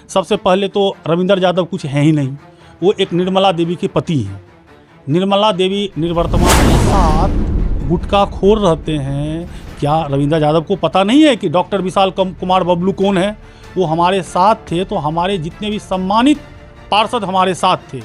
सबसे पहले तो रविंदर यादव कुछ है ही नहीं, वो एक निर्मला देवी के पति हैं। निर्मला देवी निर्वर्तमान के साथ गुटखा खोर रहते हैं। क्या रविंदर यादव को पता नहीं है कि डॉक्टर विशाल कुमार बबलू कौन है? वो हमारे साथ थे, तो हमारे जितने भी सम्मानित पार्षद हमारे साथ थे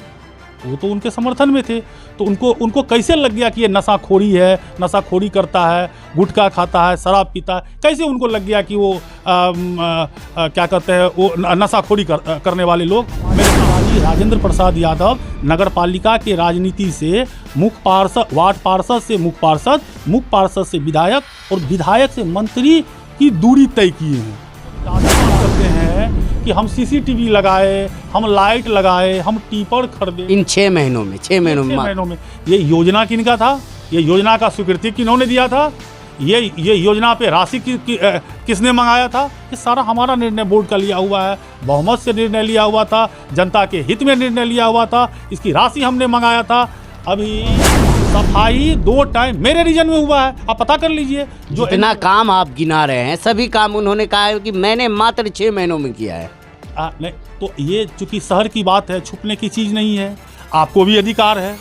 वो तो उनके समर्थन में थे। तो उनको कैसे लग गया कि ये नशाखोरी है, नशाखोरी करता है, गुटखा खाता है, शराब पीता है? कैसे उनको लग गया कि वो क्या कहते हैं, वो नशाखोरी करने वाले लोग? मेरे पिताजी राजेंद्र प्रसाद यादव नगर पालिका के राजनीति से मुख्य पार्षद, वार्ड पार्षद से मुख्य पार्षद, मुख्य पार्षद से विधायक और विधायक से मंत्री की दूरी तय किए हैं। करते हैं कि हम सीसीटीवी लगाए, हम लाइट लगाए, हम टीपर खरीदे। इन 6 महीनों में 6 महीनों में ये योजना किनका था? ये योजना का स्वीकृति किन्होंने दिया था? ये योजना पे राशि किसने मंगाया था? ये सारा हमारा निर्णय बोर्ड का लिया हुआ है, बहुमत से निर्णय लिया हुआ था, जनता के हित में निर्णय लिया हुआ था, इसकी राशि हमने मंगाया था। अभी सफाई 2 टाइम मेरे रीजन में हुआ है, आप पता कर लीजिए। जो इतना काम आप गिना रहे हैं, सभी काम उन्होंने कहा है कि मैंने मात्र 6 महीनों में किया है। नहीं तो ये चूंकि शहर की बात है, छुपने की चीज़ नहीं है। आपको भी अधिकार है,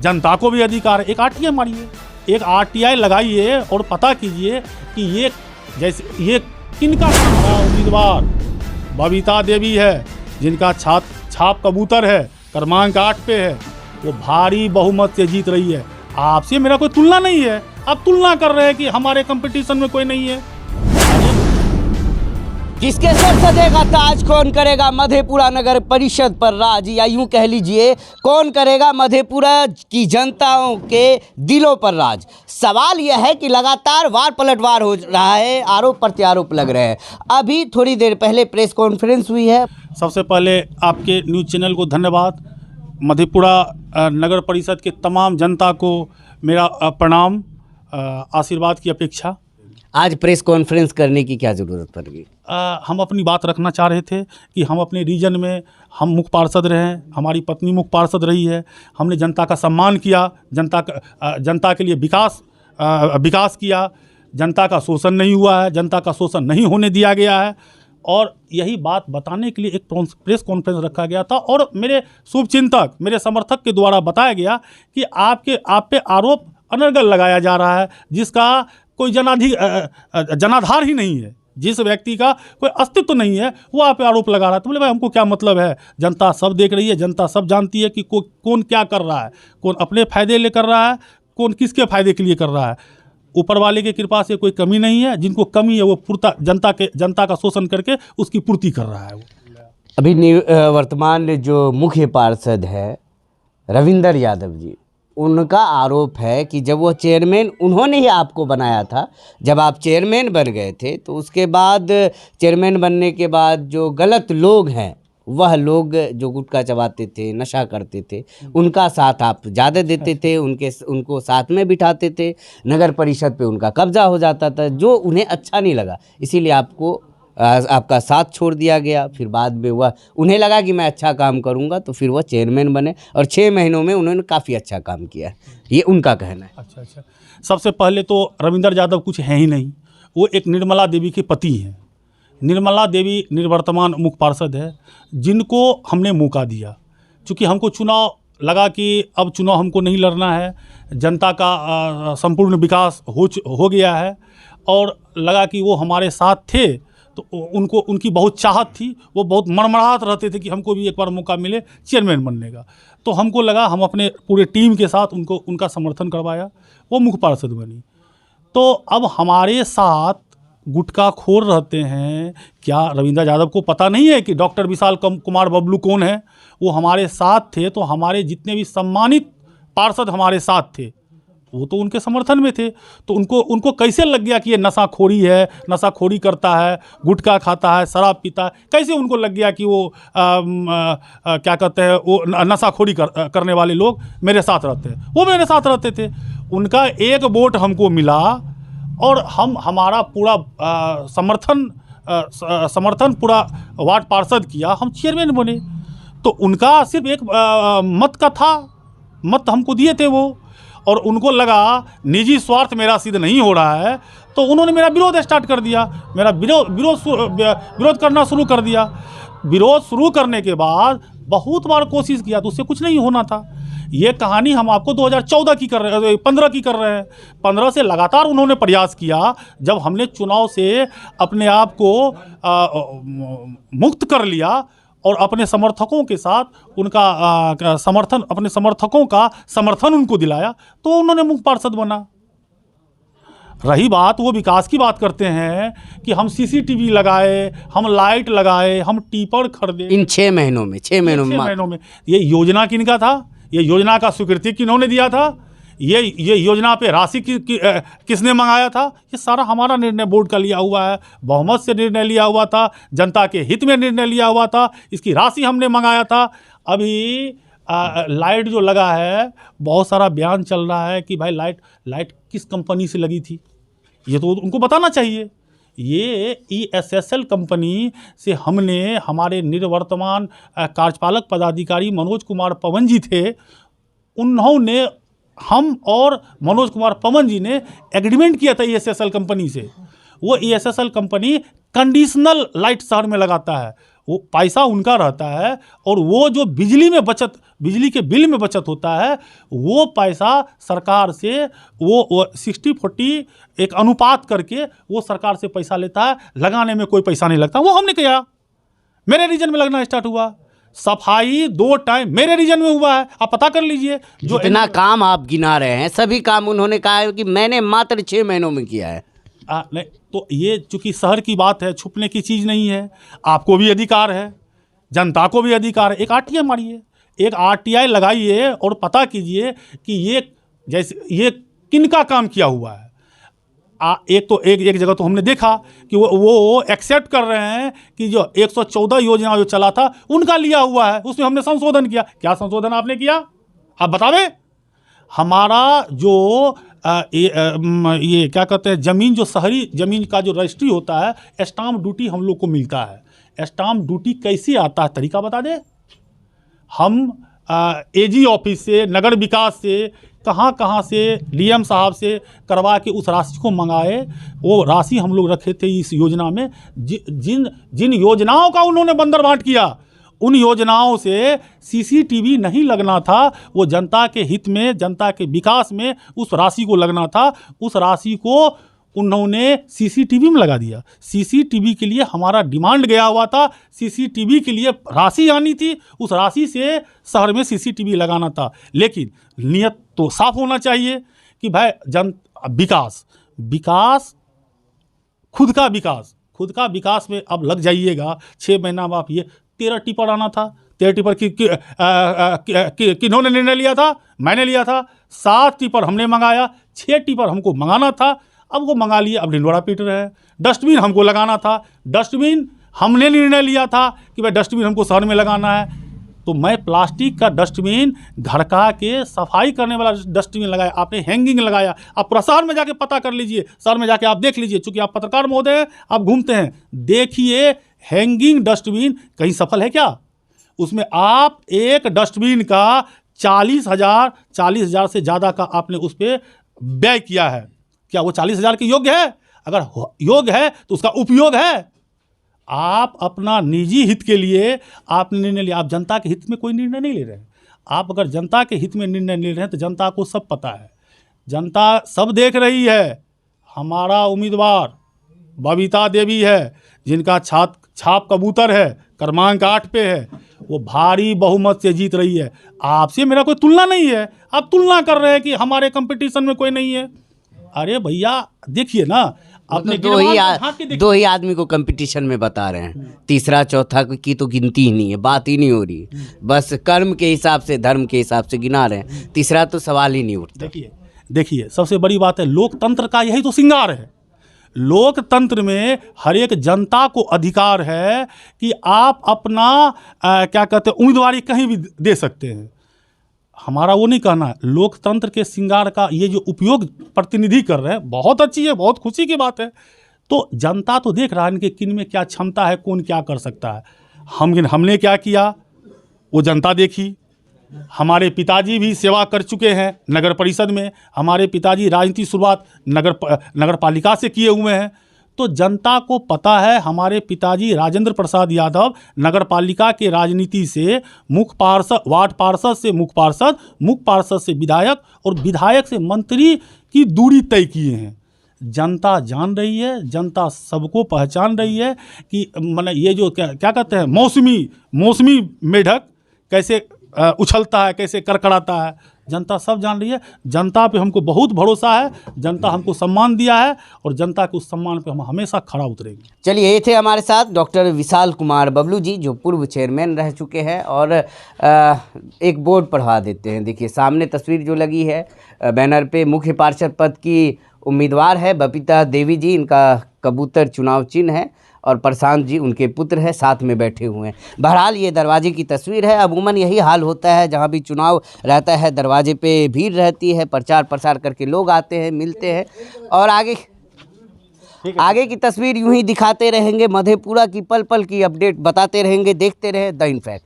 जनता को भी अधिकार है। एक आरटीआई मारिए, एक आरटीआई लगाइए और पता कीजिए कि ये जैसे ये किनका उम्मीदवार बबीता देवी है, जिनका छाप कबूतर है, क्रमांक 8 पे है, वो भारी बहुमत से जीत रही है। आपसे मेरा कोई तुलना नहीं है, आप तुलना कर रहे हैं कि हमारे कंपटीशन में कोई नहीं है। किसके सर सजेगा ताज, कौन करेगा मधेपुरा नगर परिषद पर राज, या यूं कह लीजिए कौन करेगा मधेपुरा की जनताओं के दिलों पर राज? सवाल यह है कि लगातार वार पलटवार हो रहा है, आरोप प्रत्यारोप लग रहे हैं। अभी थोड़ी देर पहले प्रेस कॉन्फ्रेंस हुई है। सबसे पहले आपके न्यूज़ चैनल को धन्यवाद। मधेपुरा नगर परिषद के तमाम जनता को मेरा प्रणाम, आशीर्वाद की अपेक्षा। आज प्रेस कॉन्फ्रेंस करने की क्या ज़रूरत पड़ गई? हम अपनी बात रखना चाह रहे थे कि हम अपने रीजन में हम मुख्य पार्षद रहे हैं, हमारी पत्नी मुख्य पार्षद रही है, हमने जनता का सम्मान किया, जनता के लिए विकास किया, जनता का शोषण नहीं हुआ है, जनता का शोषण नहीं होने दिया गया है। और यही बात बताने के लिए एक प्रेस कॉन्फ्रेंस रखा गया था और मेरे शुभचिंतक, मेरे समर्थक के द्वारा बताया गया कि आप पे आरोप अनर्गल लगाया जा रहा है, जिसका कोई जनाधार ही नहीं है, जिस व्यक्ति का कोई अस्तित्व नहीं है, वो आप पे आरोप लगा रहा है। तो बोले भाई हमको क्या मतलब है, जनता सब देख रही है, जनता सब जानती है कि कौन क्या कर रहा है, कौन अपने फ़ायदे लिए कर रहा है, कौन किसके फ़ायदे के लिए कर रहा है। ऊपर वाले की कृपा से कोई कमी नहीं है, जिनको कमी है वो पूर्ता जनता का शोषण करके उसकी पूर्ति कर रहा है। वो अभी वर्तमान जो मुख्य पार्षद है रविंदर यादव जी, उनका आरोप है कि जब वो चेयरमैन, उन्होंने ही आपको बनाया था, जब आप चेयरमैन बन गए थे, तो उसके बाद चेयरमैन बनने के बाद जो गलत लोग हैं, वह लोग जो गुटखा चबाते थे, नशा करते थे, उनका साथ आप ज़्यादा देते थे, उनको साथ में बिठाते थे, नगर परिषद पे उनका कब्जा हो जाता था, जो उन्हें अच्छा नहीं लगा, इसीलिए आपका साथ छोड़ दिया गया। फिर बाद में उन्हें लगा कि मैं अच्छा काम करूंगा, तो फिर वह चेयरमैन बने और 6 महीनों में उन्होंने काफ़ी अच्छा काम किया, ये उनका कहना है। अच्छा, सबसे पहले तो रविंदर यादव कुछ है ही नहीं, वो एक निर्मला देवी के पति हैं। निर्मला देवी निर्वर्तमान मुख्य पार्षद है, जिनको हमने मौका दिया। चूँकि हमको चुनाव लगा कि अब चुनाव हमको नहीं लड़ना है, जनता का संपूर्ण विकास हो गया है, और लगा कि वो हमारे साथ थे, तो उनकी बहुत चाहत थी, वो बहुत मड़मड़ाहट रहते थे कि हमको भी एक बार मौका मिले चेयरमैन बनने का। तो हमको लगा, हम अपने पूरे टीम के साथ उनका समर्थन करवाया, वो मुख्य पार्षद बनी। तो अब हमारे साथ गुटखा खोर रहते हैं। क्या रविंदर यादव को पता नहीं है कि डॉक्टर विशाल कुमार बबलू कौन है? वो हमारे साथ थे, तो हमारे जितने भी सम्मानित पार्षद हमारे साथ थे वो तो उनके समर्थन में थे। तो उनको कैसे लग गया कि ये नशाखोरी है, नशाखोरी करता है, गुटखा खाता है, शराब पीता है? कैसे उनको लग गया कि वो क्या कहते हैं, वो नशाखोरी करने वाले लोग मेरे साथ रहते हैं? वो मेरे साथ रहते थे, उनका एक वोट हमको मिला और हमारा पूरा समर्थन पूरा वार्ड पार्षद किया, हम चेयरमैन बने। तो उनका सिर्फ एक मत का था, मत हमको दिए थे वो, और उनको लगा निजी स्वार्थ मेरा सिद्ध नहीं हो रहा है, तो उन्होंने मेरा विरोध स्टार्ट कर दिया, मेरा विरोध करना शुरू कर दिया। विरोध शुरू करने के बाद बहुत बार कोशिश किया तो उससे कुछ नहीं होना था। ये कहानी हम आपको 2014 की कर रहे हैं, 15 की कर रहे हैं। 15 से लगातार उन्होंने प्रयास किया। जब हमने चुनाव से अपने आप को मुक्त कर लिया और अपने समर्थकों के साथ उनका समर्थन, अपने समर्थकों का समर्थन उनको दिलाया, तो उन्होंने मुख्य पार्षद बना। रही बात, वो विकास की बात करते हैं कि हम सीसीटीवी लगाए, हम लाइट लगाए, हम टीपर खरीदे। इन 6 महीनों में 6 महीनों में ये योजना किनका था? ये योजना का स्वीकृति किन्होंने दिया था? ये योजना पे राशि किसने मंगाया था? ये सारा हमारा निर्णय बोर्ड का लिया हुआ है, बहुमत से निर्णय लिया हुआ था, जनता के हित में निर्णय लिया हुआ था, इसकी राशि हमने मंगाया था। अभी लाइट जो लगा है, बहुत सारा बयान चल रहा है कि भाई लाइट किस कंपनी से लगी थी, ये तो उनको बताना चाहिए। ये ESSL कंपनी से हमने, हमारे निवर्तमान कार्यपालक पदाधिकारी मनोज कुमार पवन जी थे, उन्होंने, हम और मनोज कुमार पवन जी ने एग्रीमेंट किया था ESSL कंपनी से। वो ESSL कंपनी कंडीशनल लाइट शहर में लगाता है, वो पैसा उनका रहता है, और वो जो बिजली के बिल में बचत होता है, वो पैसा सरकार से वो 60-40 एक अनुपात करके वो सरकार से पैसा लेता है। लगाने में कोई पैसा नहीं लगता। वो हमने किया, मेरे रीजन में लगना स्टार्ट हुआ। सफाई 2 टाइम मेरे रीजन में हुआ है, आप पता कर लीजिए। जो इतना काम आप गिना रहे हैं, सभी काम उन्होंने कहा है कि मैंने मात्र 6 महीनों में किया है। नहीं, तो ये चूंकि शहर की बात है, छुपने की चीज़ नहीं है। आपको भी अधिकार है, जनता को भी अधिकार है। एक RTI मारिए, एक RTI लगाइए और पता कीजिए कि ये किनका काम किया हुआ है। एक जगह तो हमने देखा कि वो एक्सेप्ट कर रहे हैं कि जो 114 योजना जो चला था उनका लिया हुआ है, उसमें हमने संशोधन किया। क्या संशोधन आपने किया, आप बतावें? हमारा जो ये क्या कहते हैं, ज़मीन, जो शहरी ज़मीन का जो रजिस्ट्री होता है, स्टाम्प ड्यूटी हम लोग को मिलता है। स्टाम्प ड्यूटी कैसे आता है, तरीका बता दे। हम AG ऑफिस से, नगर विकास से, कहाँ से, DM साहब से करवा के उस राशि को मंगाए। वो राशि हम लोग रखे थे इस योजना में। जिन योजनाओं का उन्होंने बंदरबांट किया, उन योजनाओं से CCTV नहीं लगना था। वो जनता के हित में, जनता के विकास में उस राशि को लगना था। उस राशि को उन्होंने CCTV में लगा दिया। CCTV के लिए हमारा डिमांड गया हुआ था, CCTV के लिए राशि आनी थी, उस राशि से शहर में CCTV लगाना था। लेकिन नियत तो साफ होना चाहिए कि भाई विकास, खुद का विकास में अब लग जाइएगा। 6 महीना में आप ये 13 टिपर आना था। 13 टिपर किन्होंने निर्णय लिया था? मैंने लिया था। 7 टिपर हमने मंगाया, 6 टिपर हमको मंगाना था, अब वो मंगा लिए, अब ढिंडोरा पीट रहे हैं। डस्टबिन हमको लगाना था, डस्टबिन हमने निर्णय लिया था कि भाई डस्टबिन हमको शहर में लगाना है, तो मैं प्लास्टिक का डस्टबिन घड़का के सफाई करने वाला डस्टबिन लगाया, आपने हैंगिंग लगाया। आप पूरा शहर में जाके पता कर लीजिए, शहर में जाके आप देख लीजिए, चूंकि आप पत्रकार महोदय हैं, आप घूमते हैं, देखिए हैंगिंग डस्टबिन कहीं सफल है क्या? उसमें आप एक डस्टबिन का 40,000 से ज़्यादा का आपने उस पर व्यय किया है। क्या वो 40,000 के योग्य है? अगर योग्य है तो उसका उपयोग है। आप अपना निजी हित के लिए आपने निर्णय लिया, आप जनता के हित में कोई निर्णय नहीं ले रहे हैं। आप अगर जनता के हित में निर्णय ले रहे हैं तो जनता को सब पता है, जनता सब देख रही है। हमारा उम्मीदवार बबीता देवी है, जिनका छाप कबूतर है, क्रमांक 8 पे है, वो भारी बहुमत से जीत रही है। आपसे मेरा कोई तुलना नहीं है, आप तुलना कर रहे हैं कि हमारे कंपटीशन में कोई नहीं है। अरे भैया देखिए ना, आपने दो ही आदमी को कंपटीशन में बता रहे हैं, तीसरा चौथा की तो गिनती ही नहीं है, बात ही नहीं हो रही, बस कर्म के हिसाब से, धर्म के हिसाब से गिना रहे हैं, तीसरा तो सवाल ही नहीं उठता। देखिए सबसे बड़ी बात है, लोकतंत्र का यही तो श्रृंगार है। लोकतंत्र में हर एक जनता को अधिकार है कि आप अपना क्या कहते हैं, उम्मीदवारी कहीं भी दे सकते हैं। हमारा वो नहीं कहना है। लोकतंत्र के श्रृंगार का ये जो उपयोग प्रतिनिधि कर रहे हैं, बहुत अच्छी है, बहुत खुशी की बात है। तो जनता तो देख रहा है इनके किन में क्या क्षमता है, कौन क्या कर सकता है। हमने क्या किया वो जनता देखी। हमारे पिताजी भी सेवा कर चुके हैं नगर परिषद में, हमारे पिताजी राजनीति शुरुआत नगर पालिका से किए हुए हैं। तो जनता को पता है हमारे पिताजी राजेंद्र प्रसाद यादव नगर पालिका के राजनीति से मुख्य पार्षद, वार्ड पार्षद से मुख्य पार्षद, मुख्य पार्षद से विधायक और विधायक से मंत्री की दूरी तय किए हैं। जनता जान रही है, जनता सबको पहचान रही है कि माने ये जो क्या कहते हैं मौसमी मेढक कैसे उछलता है, कैसे करकड़ाता है, जनता सब जान रही है। जनता पे हमको बहुत भरोसा है, जनता हमको सम्मान दिया है और जनता के उस सम्मान पे हम हमेशा खड़ा उतरेंगे। चलिए, ये थे हमारे साथ डॉक्टर विशाल कुमार बबलू जी, जो पूर्व चेयरमैन रह चुके हैं। और एक बोर्ड पढ़वा देते हैं। देखिए सामने तस्वीर जो लगी है बैनर पे, मुख्य पार्षद पद की उम्मीदवार है बबीता देवी जी, इनका कबूतर चुनाव चिन्ह है और प्रशांत जी उनके पुत्र हैं, साथ में बैठे हुए हैं। बहरहाल ये दरवाजे की तस्वीर है। अमूमन यही हाल होता है, जहाँ भी चुनाव रहता है दरवाजे पे भीड़ रहती है, प्रचार प्रसार करके लोग आते हैं, मिलते हैं और आगे की तस्वीर यूं ही दिखाते रहेंगे। मधेपुरा की पल पल की अपडेट बताते रहेंगे। देखते रहे द इनफैक्ट।